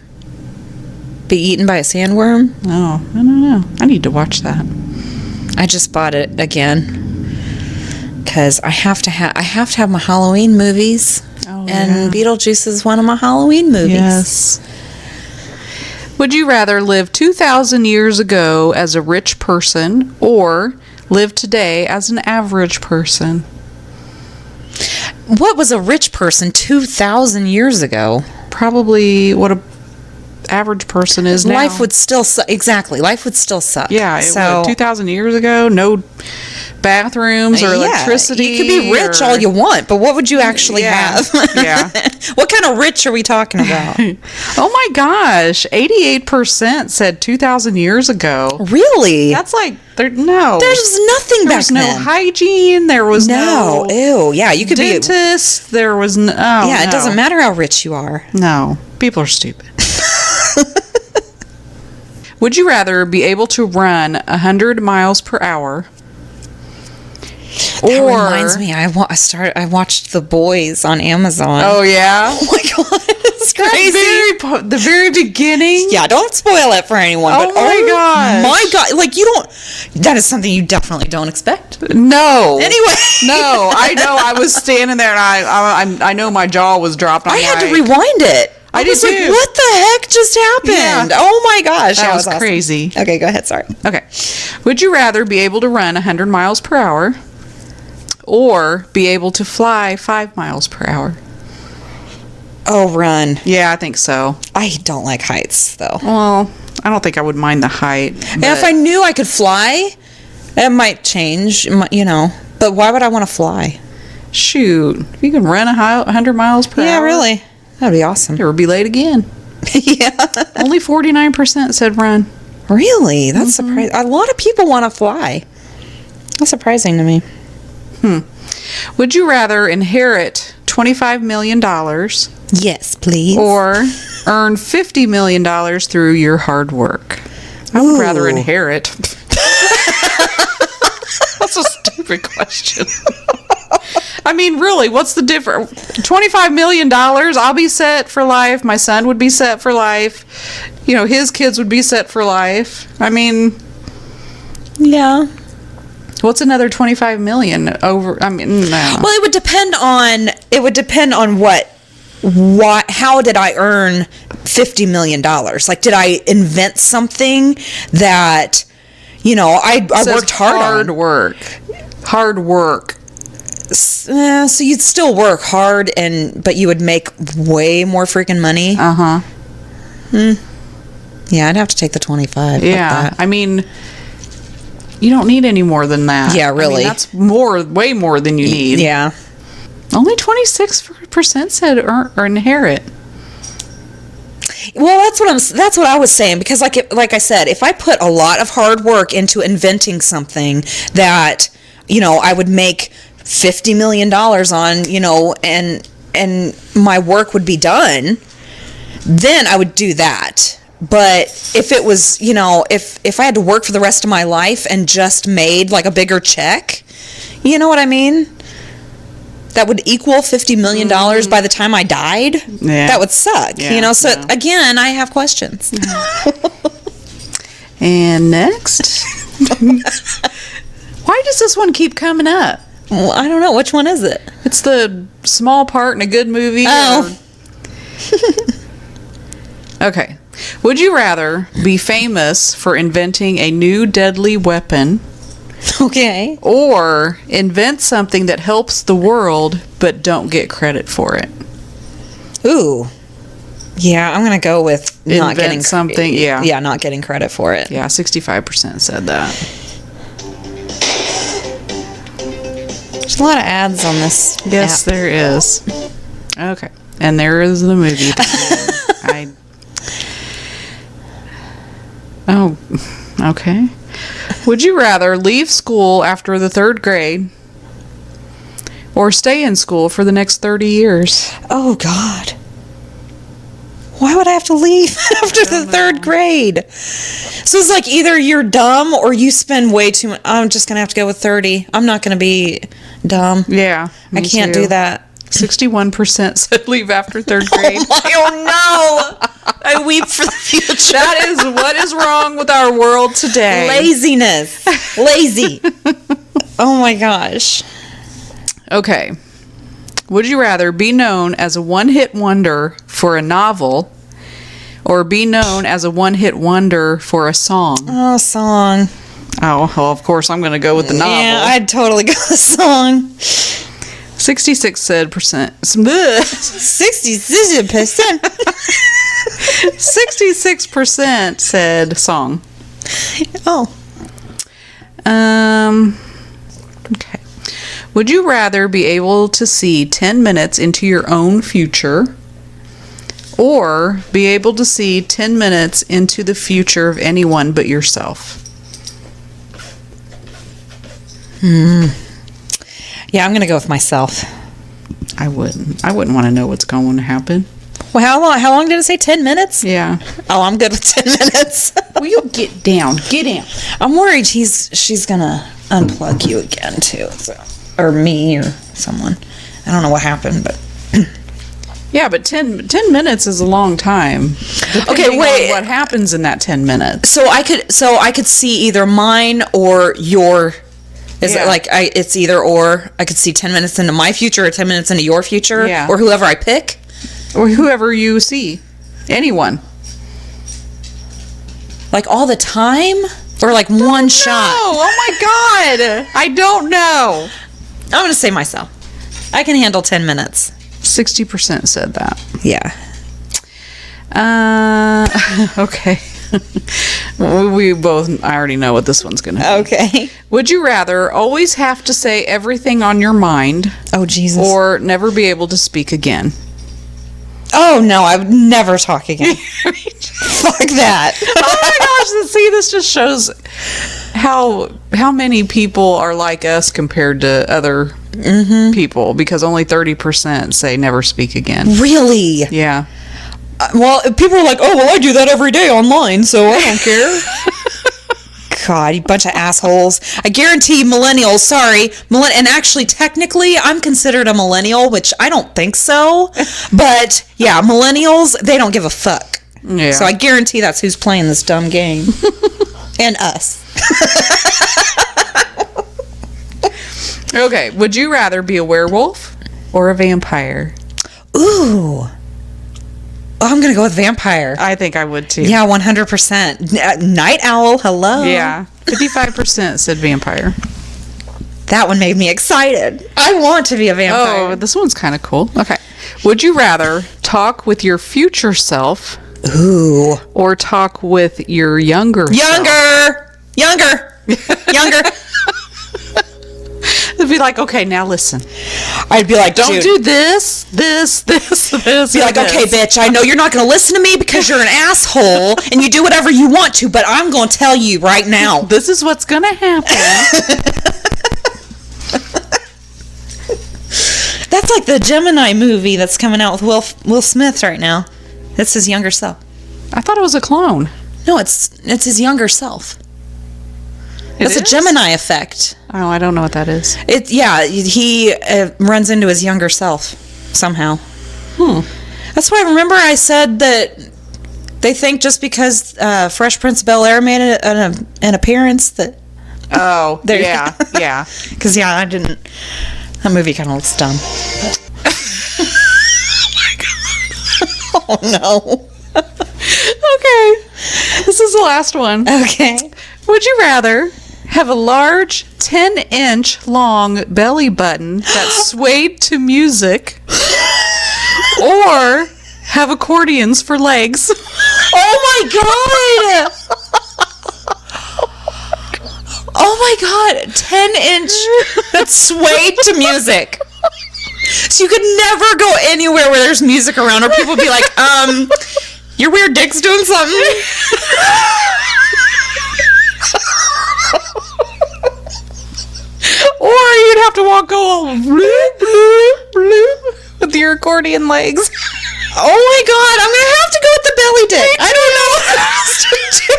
be eaten by a sandworm? Oh, I don't know. I need to watch that. I just bought it again because I have to have my Halloween movies, Oh, and yeah. Beetlejuice is one of my Halloween movies. Yes. Would you rather live 2,000 years ago as a rich person or live today as an average person? What was a rich person 2,000 years ago? Probably average person is now. Life would still suck. Exactly. Life would still suck. Yeah, So 2,000 years ago, no bathrooms or yeah, electricity. You could be rich all you want, but what would you actually have? Yeah. What kind of rich are we talking about? Oh my gosh, 88% said 2,000 years ago. Really? That's like, There's nothing there was back no then. hygiene. There was No. no Ew. Yeah, you could dentist. There was no. Oh, Yeah, it no. doesn't matter how rich you are. No, people are stupid. Would you rather be able to run 100 miles per hour? That reminds me, I watched The Boys on Amazon. Oh yeah, Oh my god, it's crazy. the very beginning. Yeah, don't spoil it for anyone. Oh but my gosh. my god! Like you don't. That is something you definitely don't expect. No. Anyway. No, I know. I was standing there, and I know my jaw was dropped. I had to rewind it. I did was like, too. what the heck just happened? Yeah. Oh my gosh, That was awesome. crazy. Okay, go ahead. Sorry. Okay. Would you rather be able to run 100 miles per hour, or be able to fly 5 miles per hour? Oh, run. Yeah, I think so. I don't like heights though. Well, I don't think I would mind the height. And if I knew I could fly, it might change. You know. But why would I want to fly? Shoot, if you can run 100 miles per hour. Yeah, really. That'd be awesome. Never be late again. Yeah. Only 49% said run. Really? That's surprising. A lot of people want to fly. That's surprising to me. Would you rather inherit $25 million Yes, please. or earn $50 million through your hard work? I would rather Ooh. inherit. That's a stupid question. I mean, really, what's the difference? $25 million, I'll be set for life. My son would be set for life. You know, his kids would be set for life. I mean, Yeah. what's another 25 million over? I mean, no. Well, it would depend on what how did I earn $50 million? Like, did I invent something that, you know, I Says worked hard on? Hard work. So you'd still work hard, but you would make way more freaking money. Uh-huh. Yeah, I'd have to take the 25. Fuck Yeah. that. I mean, you don't need any more than that. Yeah, really. I mean, that's way more than you need. Yeah. Only 26% said or inherit. Well, that's what I was saying, because like I said, if I put a lot of hard work into inventing something that, you know, I would make $50 million on, you know, and my work would be done, then I would do that. But if it was, you know, if I had to work for the rest of my life and just made like a bigger check, you know what I mean? That would equal $50 million by the time I died. Yeah. That would suck, Yeah, you know? So yeah. again, I have questions. And next. Why does this one keep coming up? Well, I don't know. Which one is it? It's the small part in a good movie. Oh. Okay. Would you rather be famous for inventing a new deadly weapon Okay. or invent something that helps the world but don't get credit for it? Ooh. Yeah, I'm going to go with not Invent getting something, yeah. Yeah, not getting credit for it. Yeah, 65% said that. There's a lot of ads on this. Yes, app. there is. Okay. And there is the movie. Oh, okay. Would you rather leave school after the 3rd grade or stay in school for the next 30 years? Oh, God. Why would I have to leave after the 3rd grade? So it's like either you're dumb or you spend way too much. I'm just going to have to go with 30. I'm not going to be dumb. Yeah. I can't do that. 61% said leave after 3rd grade. Oh, no. I weep for the future. That is what is wrong with our world today. Laziness. Lazy. Oh, my gosh. Okay. Would you rather be known as a one-hit wonder for a novel or be known as a one-hit wonder for a song? Oh, song. Oh, well, of course, I'm going to go with the novel. Yeah, I'd totally go with the song. 66% 66%. 66% said song. Oh. Okay. Would you rather be able to see 10 minutes into your own future or be able to see 10 minutes into the future of anyone but yourself? Yeah, I'm going to go with myself. I wouldn't want to know what's going to happen. Well, how long did it say? 10 minutes? Yeah. Oh, I'm good with 10 minutes. Will you get down? Get down. I'm worried she's going to unplug you again, too. So. Or me or someone. I don't know what happened, but... Yeah, but 10 minutes is a long time. Okay, wait. On what happens in that 10 minutes? So I could see either mine or your... Is it like it's either or? I could see 10 minutes into my future or 10 minutes into your future? Yeah. Or whoever I pick? Or whoever you see. Anyone. Like all the time? Or like one shot? Oh my God. I don't know. I'm going to say myself. I can handle 10 minutes. 60% said that. Yeah. Okay. We both, I already know what this one's going to be. Okay. Would you rather always have to say everything on your mind Oh, Jesus. or never be able to speak again? Oh, no, I would never talk again. Fuck that. Oh my gosh, see, this just shows how many people are like us compared to other people, because only 30% say never speak again. Really? Yeah. Well, people are like, oh, well, I do that every day online, so I don't care. God, you bunch of assholes. I guarantee millennials, sorry. And actually, technically, I'm considered a millennial, which I don't think so. But, yeah, millennials, they don't give a fuck. Yeah. So I guarantee that's who's playing this dumb game. And us. Okay, would you rather be a werewolf or a vampire? Ooh. Oh, I'm going to go with vampire. I think I would too. Yeah, 100%. Night owl, hello. Yeah. 55% said vampire. That one made me excited. I want to be a vampire. Oh, this one's kind of cool. Okay. Would you rather talk with your future self Ooh. or talk with your younger self? Younger. It'd be like, okay, now listen. I'd be like, Don't dude. do this. Be like, and okay, this. bitch, I know you're not going to listen to me because you're an asshole and you do whatever you want to, but I'm going to tell you right now. This is what's going to happen. That's like the Gemini movie that's coming out with Will Smith right now. That's his younger self. I thought it was a clone. No, it's his younger self. That's It a is? Gemini effect. Oh, I don't know what that is. He runs into his younger self somehow. That's why I said that they think just because Fresh Prince of Bel-Air made an appearance that... Oh, There- yeah. Because, I didn't... That movie kind of looks dumb. Oh, no. Okay. This is the last one. Okay. Would you rather have a large 10-inch long belly button that swayed to music or have accordions for legs? Oh, my God! Oh, my God. 10-inch that swayed to music. So you could never go anywhere where there's music around or people be like, your weird dick's doing something. Or you'd have to walk all bloop, bloop, bloop with your accordion legs. Oh my God, I'm gonna have to go with the belly dick. I don't know what else to do.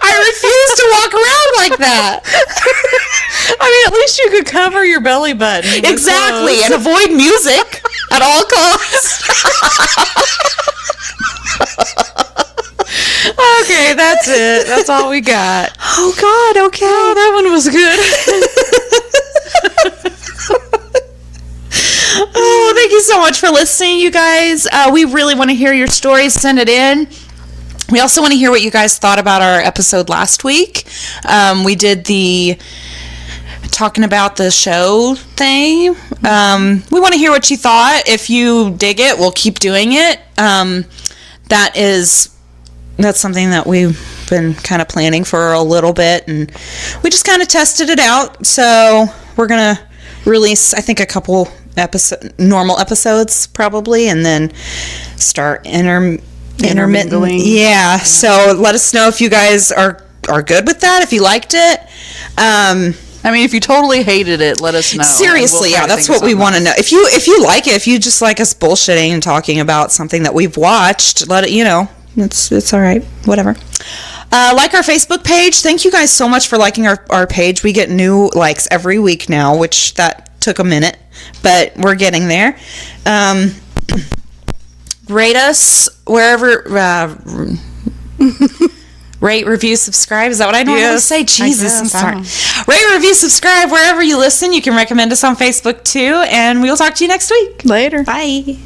I refuse to walk around like that. I mean, at least you could cover your belly button. with Exactly, clothes. and avoid music at all costs. Okay, that's it. That's all we got. Oh God, okay. Oh, that one was good. Oh, thank you so much for listening, you guys. We really want to hear your stories. Send it in. We also want to hear what you guys thought about our episode last week. We did the talking about the show thing. We want to hear what you thought. If you dig it, we'll keep doing it. That's something that we've been kind of planning for a little bit, and we just kind of tested it out. So we're gonna release, I think, a couple normal episodes probably, and then start intermittent. Yeah. So let us know if you guys are good with that. If you liked it. I mean, if you totally hated it, let us know. Seriously, yeah, that's what we want to know. If you like it, if you just like us bullshitting and talking about something that we've watched, let it, it's all right, whatever. Like our Facebook page. Thank you guys so much for liking our page. We get new likes every week now, which that took a minute, but we're getting there. Rate us wherever. Rate, review, subscribe. Is that what I normally say? Jesus, I'm sorry. Rate, review, subscribe wherever you listen. You can recommend us on Facebook too, and we'll talk to you next week. Later. Bye.